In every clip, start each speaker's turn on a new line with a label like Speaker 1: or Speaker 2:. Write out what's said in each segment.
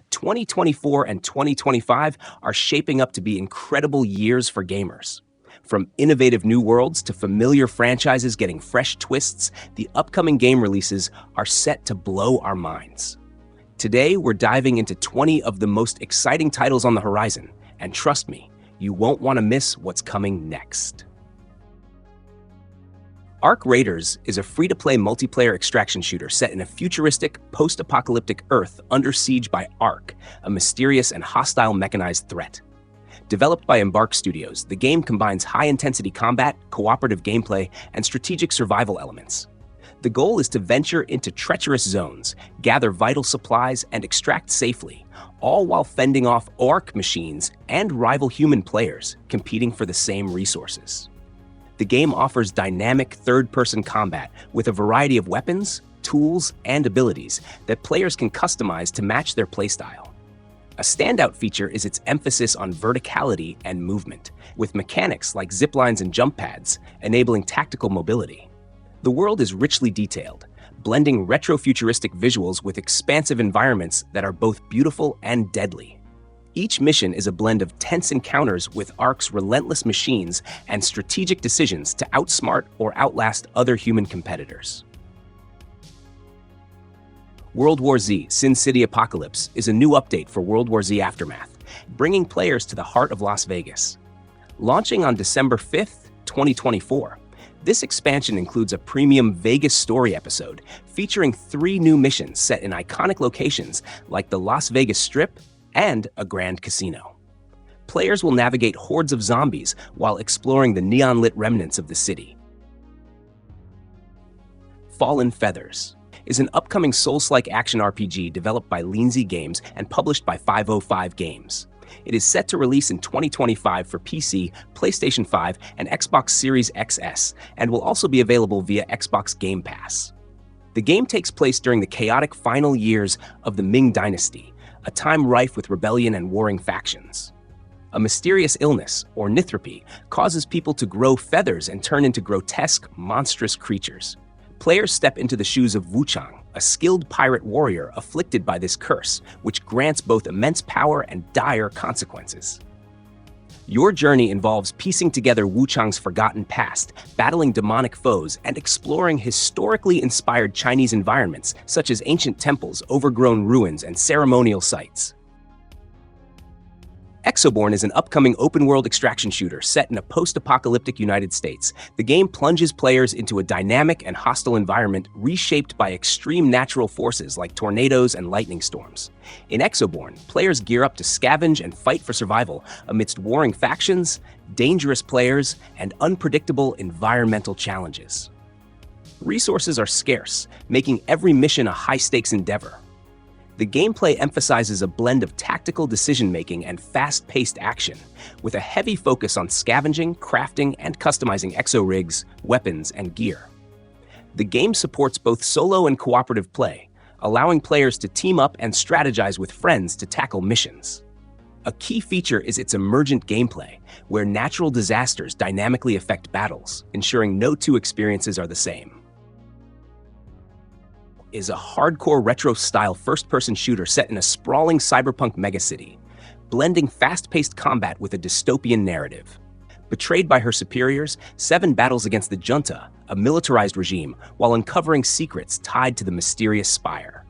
Speaker 1: 2024 and 2025 are shaping up to be incredible years for gamers. From innovative new worlds to familiar franchises getting fresh twists, the upcoming game releases are set to blow our minds. Today, we're diving into 20 of the most exciting titles on the horizon, and trust me, you won't want to miss what's coming next. Ark Raiders is a free-to-play multiplayer extraction shooter set in a futuristic, post-apocalyptic Earth under siege by Ark, a mysterious and hostile mechanized threat. Developed by Embark Studios, the game combines high-intensity combat, cooperative gameplay, and strategic survival elements. The goal is to venture into treacherous zones, gather vital supplies, and extract safely, all while fending off Ark machines and rival human players competing for the same resources. The game offers dynamic third-person combat with a variety of weapons, tools, and abilities that players can customize to match their playstyle. A standout feature is its emphasis on verticality and movement, with mechanics like ziplines and jump pads, enabling tactical mobility. The world is richly detailed, blending retro-futuristic visuals with expansive environments that are both beautiful and deadly. Each mission is a blend of tense encounters with Ark's relentless machines and strategic decisions to outsmart or outlast other human competitors. World War Z: Sin City Apocalypse is a new update for World War Z Aftermath, bringing players to the heart of Las Vegas. Launching on December 5th, 2024, this expansion includes a premium Vegas story episode featuring 3 new missions set in iconic locations like the Las Vegas Strip and a grand casino. Players will navigate hordes of zombies while exploring the neon-lit remnants of the city. Fallen Feathers is an upcoming Souls-like action RPG developed by INZOI Games and published by 505 Games. It is set to release in 2025 for PC, PlayStation 5, and Xbox Series XS, and will also be available via Xbox Game Pass. The game takes place during the chaotic final years of the Ming Dynasty, a time rife with rebellion and warring factions. A mysterious illness, or nithropy, causes people to grow feathers and turn into grotesque, monstrous creatures. Players step into the shoes of WUCHANG, a skilled pirate warrior afflicted by this curse, which grants both immense power and dire consequences. Your journey involves piecing together WUCHANG's forgotten past, battling demonic foes, and exploring historically inspired Chinese environments such as ancient temples, overgrown ruins, and ceremonial sites. Exoborne is an upcoming open-world extraction shooter set in a post-apocalyptic United States. The game plunges players into a dynamic and hostile environment reshaped by extreme natural forces like tornadoes and lightning storms. In Exoborne, players gear up to scavenge and fight for survival amidst warring factions, dangerous players, and unpredictable environmental challenges. Resources are scarce, making every mission a high-stakes endeavor. The gameplay emphasizes a blend of tactical decision-making and fast-paced action, with a heavy focus on scavenging, crafting, and customizing exo-rigs, weapons, and gear. The game supports both solo and cooperative play, allowing players to team up and strategize with friends to tackle missions. A key feature is its emergent gameplay, where natural disasters dynamically affect battles, ensuring no 2 experiences are the same. Is a hardcore retro-style first-person shooter set in a sprawling cyberpunk megacity, blending fast-paced combat with a dystopian narrative. Betrayed by her superiors, Seven battles against the Junta, a militarized regime, while uncovering secrets tied to the mysterious Spire.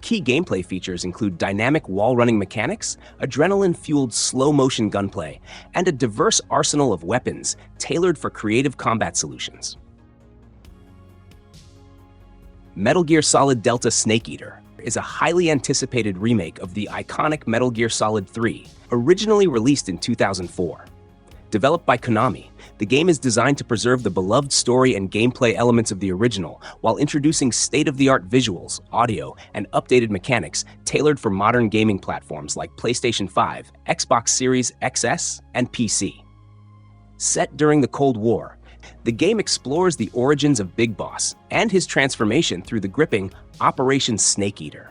Speaker 1: Key gameplay features include dynamic wall-running mechanics, adrenaline-fueled slow-motion gunplay, and a diverse arsenal of weapons tailored for creative combat solutions. Metal Gear Solid Delta Snake Eater is a highly anticipated remake of the iconic Metal Gear Solid 3, originally released in 2004. Developed by Konami, the game is designed to preserve the beloved story and gameplay elements of the original while introducing state-of-the-art visuals, audio, and updated mechanics tailored for modern gaming platforms like PlayStation 5, Xbox Series XS, and PC. Set during the Cold War, the game explores the origins of Big Boss and his transformation through the gripping Operation Snake Eater.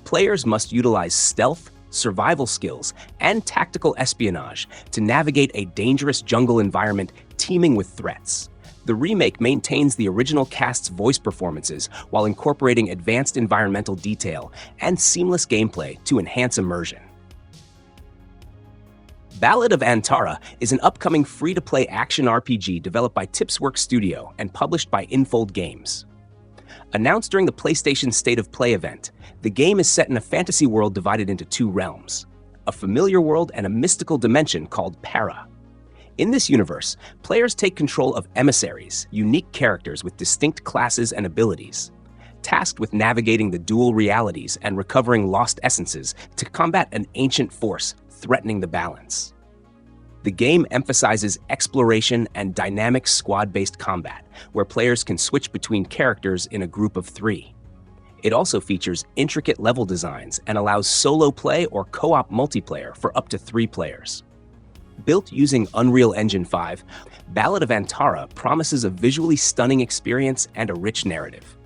Speaker 1: Players must utilize stealth, survival skills, and tactical espionage to navigate a dangerous jungle environment teeming with threats. The remake maintains the original cast's voice performances while incorporating advanced environmental detail and seamless gameplay to enhance immersion. Ballad of Antara is an upcoming free-to-play action RPG developed by Tipsworks Studio and published by Infold Games. Announced during the PlayStation State of Play event, the game is set in a fantasy world divided into two realms, a familiar world and a mystical dimension called Para. In this universe, players take control of emissaries, unique characters with distinct classes and abilities, tasked with navigating the dual realities and recovering lost essences to combat an ancient force threatening the balance. The game emphasizes exploration and dynamic squad-based combat, where players can switch between characters in a group of 3. It also features intricate level designs and allows solo play or co-op multiplayer for up to 3 players. Built using Unreal Engine 5, Ballad of Antara promises a visually stunning experience and a rich narrative.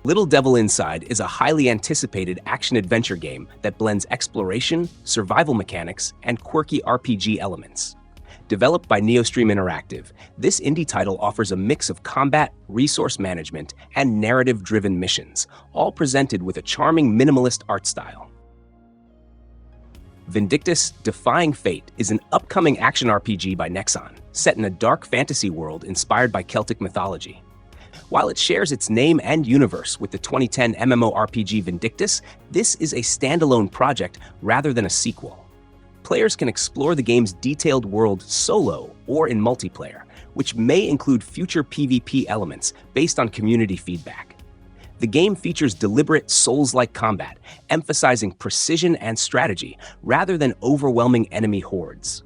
Speaker 1: Little Devil Inside is a highly anticipated action-adventure game that blends exploration, survival mechanics, and quirky RPG elements. Developed by Neostream Interactive, this indie title offers a mix of combat, resource management, and narrative-driven missions, all presented with a charming minimalist art style. Vindictus: Defying Fate is an upcoming action RPG by Nexon, set in a dark fantasy world inspired by Celtic mythology. While it shares its name and universe with the 2010 MMORPG Vindictus, this is a standalone project rather than a sequel. Players can explore the game's detailed world solo or in multiplayer, which may include future PvP elements based on community feedback. The game features deliberate Souls-like combat, emphasizing precision and strategy rather than overwhelming enemy hordes.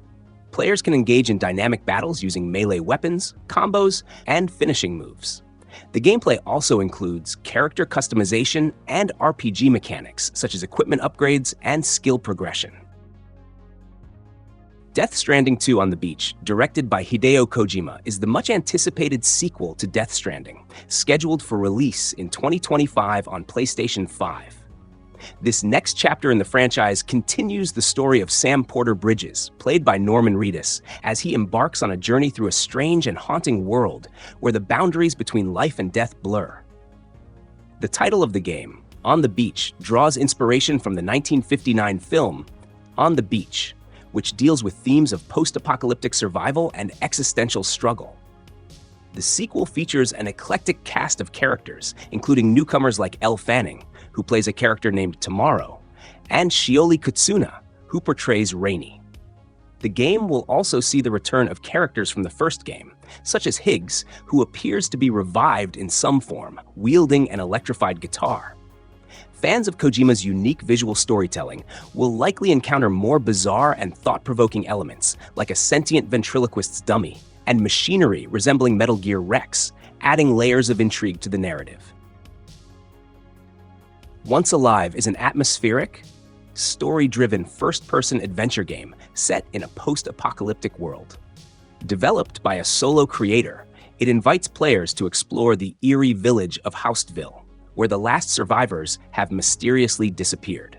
Speaker 1: Players can engage in dynamic battles using melee weapons, combos, and finishing moves. The gameplay also includes character customization and RPG mechanics, such as equipment upgrades and skill progression. Death Stranding 2 on the Beach, directed by Hideo Kojima, is the much-anticipated sequel to Death Stranding, scheduled for release in 2025 on PlayStation 5. This next chapter in the franchise continues the story of Sam Porter Bridges, played by Norman Reedus, as he embarks on a journey through a strange and haunting world where the boundaries between life and death blur. The title of the game, On the Beach, draws inspiration from the 1959 film On the Beach, which deals with themes of post-apocalyptic survival and existential struggle. The sequel features an eclectic cast of characters, including newcomers like Elle Fanning, who plays a character named Tomorrow, and Shioli Kutsuna, who portrays Rainey. The game will also see the return of characters from the first game, such as Higgs, who appears to be revived in some form, wielding an electrified guitar. Fans of Kojima's unique visual storytelling will likely encounter more bizarre and thought-provoking elements, like a sentient ventriloquist's dummy, and machinery resembling Metal Gear Rex, adding layers of intrigue to the narrative. Once Alive is an atmospheric, story-driven first-person adventure game set in a post-apocalyptic world. Developed by a solo creator, it invites players to explore the eerie village of Houstville, where the last survivors have mysteriously disappeared.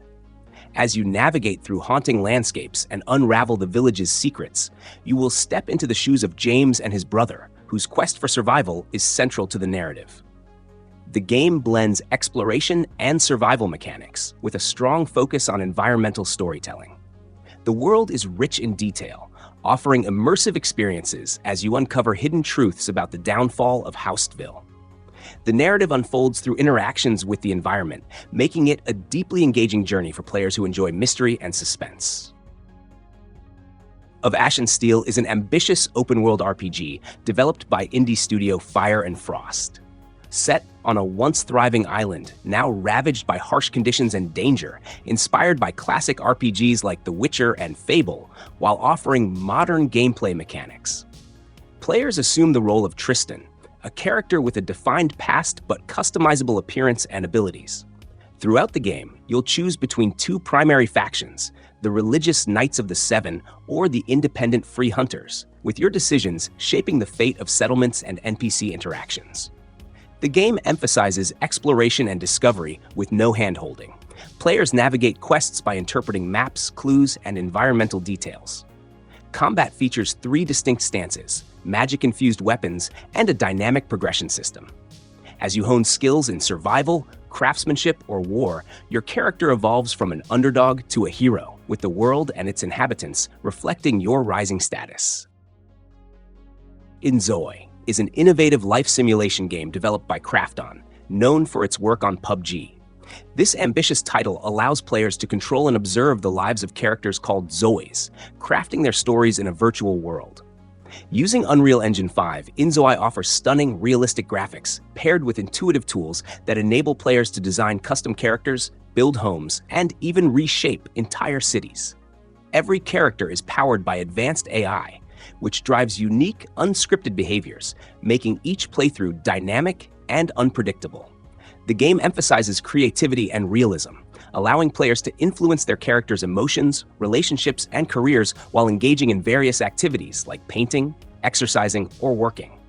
Speaker 1: As you navigate through haunting landscapes and unravel the village's secrets, you will step into the shoes of James and his brother, whose quest for survival is central to the narrative. The game blends exploration and survival mechanics with a strong focus on environmental storytelling. The world is rich in detail, offering immersive experiences as you uncover hidden truths about the downfall of Houstville. The narrative unfolds through interactions with the environment, making it a deeply engaging journey for players who enjoy mystery and suspense. Of Ash and Steel is an ambitious open-world RPG developed by indie studio Fire and Frost. Set on a once-thriving island, now ravaged by harsh conditions and danger, inspired by classic RPGs like The Witcher and Fable, while offering modern gameplay mechanics. Players assume the role of Tristan, a character with a defined past but customizable appearance and abilities. Throughout the game, you'll choose between two primary factions, the religious Knights of the Seven or the independent Free Hunters, with your decisions shaping the fate of settlements and NPC interactions. The game emphasizes exploration and discovery with no hand-holding. Players navigate quests by interpreting maps, clues, and environmental details. Combat features 3 distinct stances: magic-infused weapons, and a dynamic progression system. As you hone skills in survival, craftsmanship, or war, your character evolves from an underdog to a hero, with the world and its inhabitants reflecting your rising status. INZOI is an innovative life simulation game developed by Krafton, known for its work on PUBG. This ambitious title allows players to control and observe the lives of characters called ZOIs, crafting their stories in a virtual world. Using Unreal Engine 5, INZOI offers stunning, realistic graphics, paired with intuitive tools that enable players to design custom characters, build homes, and even reshape entire cities. Every character is powered by advanced AI, which drives unique, unscripted behaviors, making each playthrough dynamic and unpredictable. The game emphasizes creativity and realism, allowing players to influence their characters' emotions, relationships, and careers while engaging in various activities like painting, exercising, or working.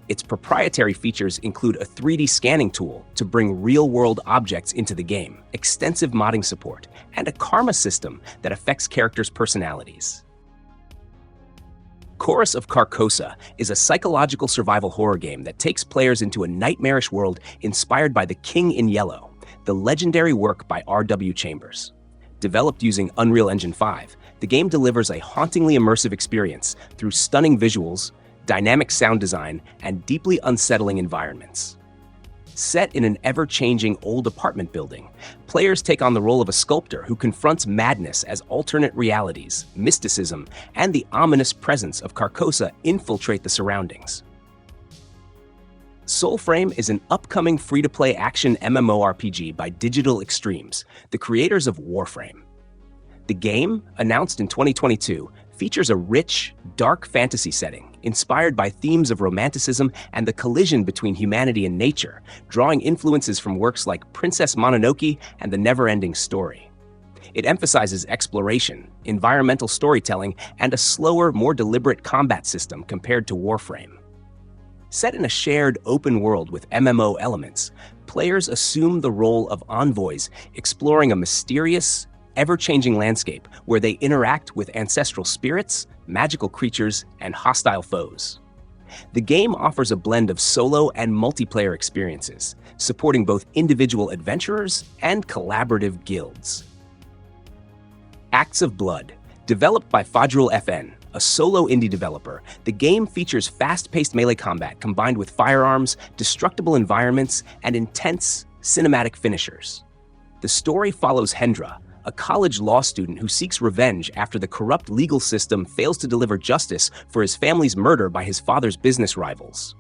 Speaker 1: Its proprietary features include a 3D scanning tool to bring real-world objects into the game, extensive modding support, and a karma system that affects characters' personalities. Chorus of Carcosa is a psychological survival horror game that takes players into a nightmarish world inspired by The King in Yellow, the legendary work by R.W. Chambers. Developed using Unreal Engine 5, the game delivers a hauntingly immersive experience through stunning visuals, dynamic sound design, and deeply unsettling environments. Set in an ever-changing old apartment building, players take on the role of a sculptor who confronts madness as alternate realities, mysticism, and the ominous presence of Carcosa infiltrate the surroundings. SOULFRAME is an upcoming free-to-play action MMORPG by Digital Extremes, the creators of Warframe. The game, announced in 2022, features a rich, dark fantasy setting inspired by themes of romanticism and the collision between humanity and nature, drawing influences from works like Princess Mononoke and The Never-Ending Story. It emphasizes exploration, environmental storytelling, and a slower, more deliberate combat system compared to Warframe. Set in a shared open world with MMO elements, players assume the role of envoys, exploring a mysterious, ever-changing landscape where they interact with ancestral spirits, magical creatures, and hostile foes. The game offers a blend of solo and multiplayer experiences, supporting both individual adventurers and collaborative guilds. Acts of Blood. Developed by Fajrul FN, a solo indie developer, the game features fast-paced melee combat combined with firearms, destructible environments, and intense cinematic finishers. The story follows Hendra, a college law student who seeks revenge after the corrupt legal system fails to deliver justice for his family's murder by his father's business rivals.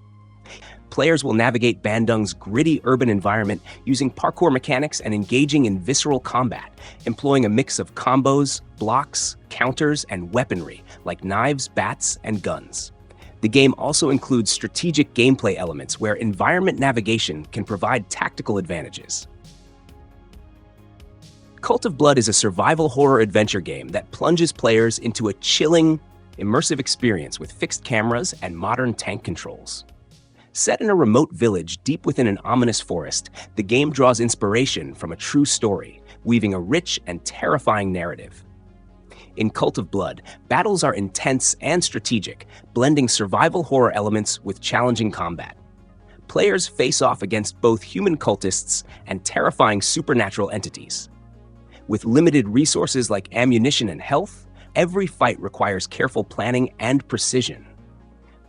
Speaker 1: Players will navigate Bandung's gritty urban environment using parkour mechanics and engaging in visceral combat, employing a mix of combos, blocks, counters, and weaponry like knives, bats, and guns. The game also includes strategic gameplay elements where environment navigation can provide tactical advantages. Cult of Blood is a survival horror adventure game that plunges players into a chilling, immersive experience with fixed cameras and modern tank controls. Set in a remote village deep within an ominous forest, the game draws inspiration from a true story, weaving a rich and terrifying narrative. In Cult of Blood, battles are intense and strategic, blending survival horror elements with challenging combat. Players face off against both human cultists and terrifying supernatural entities. With limited resources like ammunition and health, every fight requires careful planning and precision.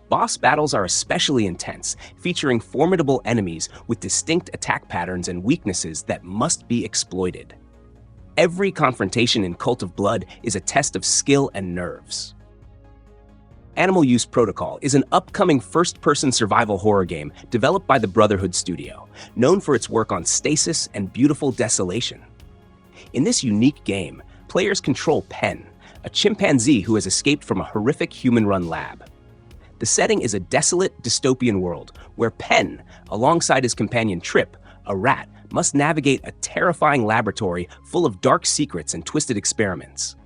Speaker 1: Boss battles are especially intense, featuring formidable enemies with distinct attack patterns and weaknesses that must be exploited. Every confrontation in Cult of Blood is a test of skill and nerves. Animal Use Protocol is an upcoming first-person survival horror game developed by the Brotherhood Studio, known for its work on Stasis and Beautiful Desolation. In this unique game, players control Pen, a chimpanzee who has escaped from a horrific human-run lab. The setting is a desolate, dystopian world where Pen, alongside his companion Trip, a rat, must navigate a terrifying laboratory full of dark secrets and twisted experiments.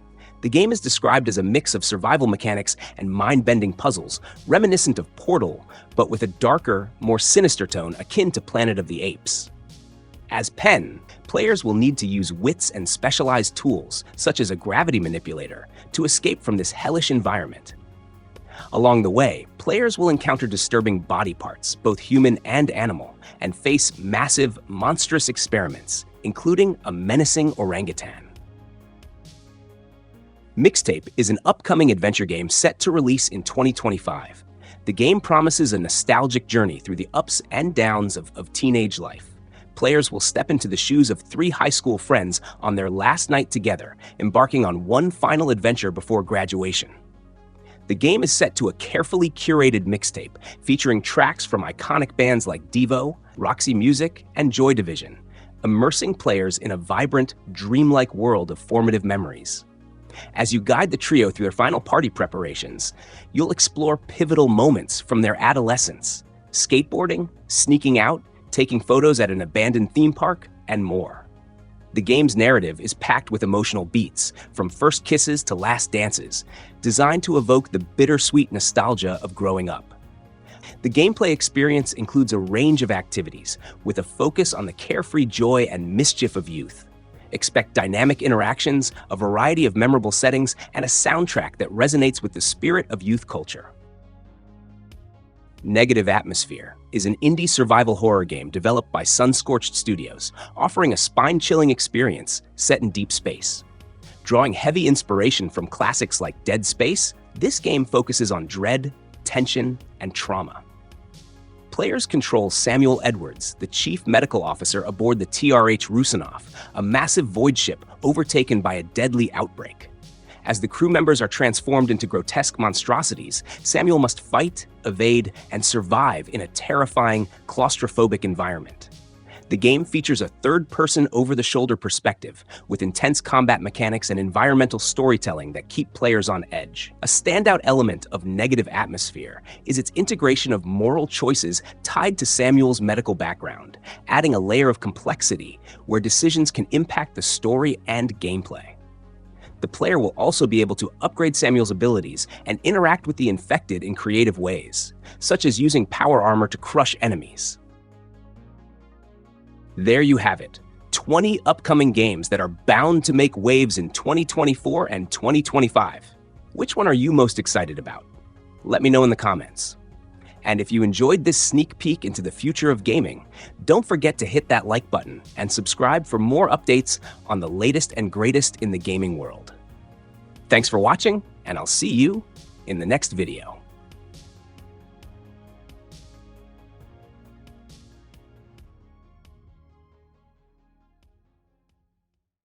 Speaker 1: The game is described as a mix of survival mechanics and mind-bending puzzles, reminiscent of Portal, but with a darker, more sinister tone akin to Planet of the Apes. As Pen, players will need to use wits and specialized tools, such as a gravity manipulator, to escape from this hellish environment. Along the way, players will encounter disturbing body parts, both human and animal, and face massive, monstrous experiments, including a menacing orangutan. Mixtape is an upcoming adventure game set to release in 2025. The game promises a nostalgic journey through the ups and downs of teenage life. Players will step into the shoes of three high school friends on their last night together, embarking on one final adventure before graduation. The game is set to a carefully curated mixtape, featuring tracks from iconic bands like Devo, Roxy Music, and Joy Division, immersing players in a vibrant, dreamlike world of formative memories. As you guide the trio through their final party preparations, you'll explore pivotal moments from their adolescence, skateboarding, sneaking out, taking photos at an abandoned theme park, and more. The game's narrative is packed with emotional beats, from first kisses to last dances, designed to evoke the bittersweet nostalgia of growing up. The gameplay experience includes a range of activities, with a focus on the carefree joy and mischief of youth. Expect dynamic interactions, a variety of memorable settings, and a soundtrack that resonates with the spirit of youth culture. Negative Atmosphere is an indie survival horror game developed by Sunscorched Studios, offering a spine-chilling experience set in deep space. Drawing heavy inspiration from classics like Dead Space, this game focuses on dread, tension, and trauma. Players control Samuel Edwards, the chief medical officer aboard the TRH Rusanov, a massive void ship overtaken by a deadly outbreak. As the crew members are transformed into grotesque monstrosities, Samuel must fight, evade, and survive in a terrifying, claustrophobic environment. The game features a third-person over-the-shoulder perspective, with intense combat mechanics and environmental storytelling that keep players on edge. A standout element of Negative Atmosphere is its integration of moral choices tied to Samuel's medical background, adding a layer of complexity where decisions can impact the story and gameplay. The player will also be able to upgrade Samuel's abilities and interact with the infected in creative ways, such as using power armor to crush enemies. There you have it, 20 upcoming games that are bound to make waves in 2024 and 2025. Which one are you most excited about? Let me know in the comments. And if you enjoyed this sneak peek into the future of gaming, don't forget to hit that like button and subscribe for more updates on the latest and greatest in the gaming world. Thanks for watching, and I'll see you in the next video.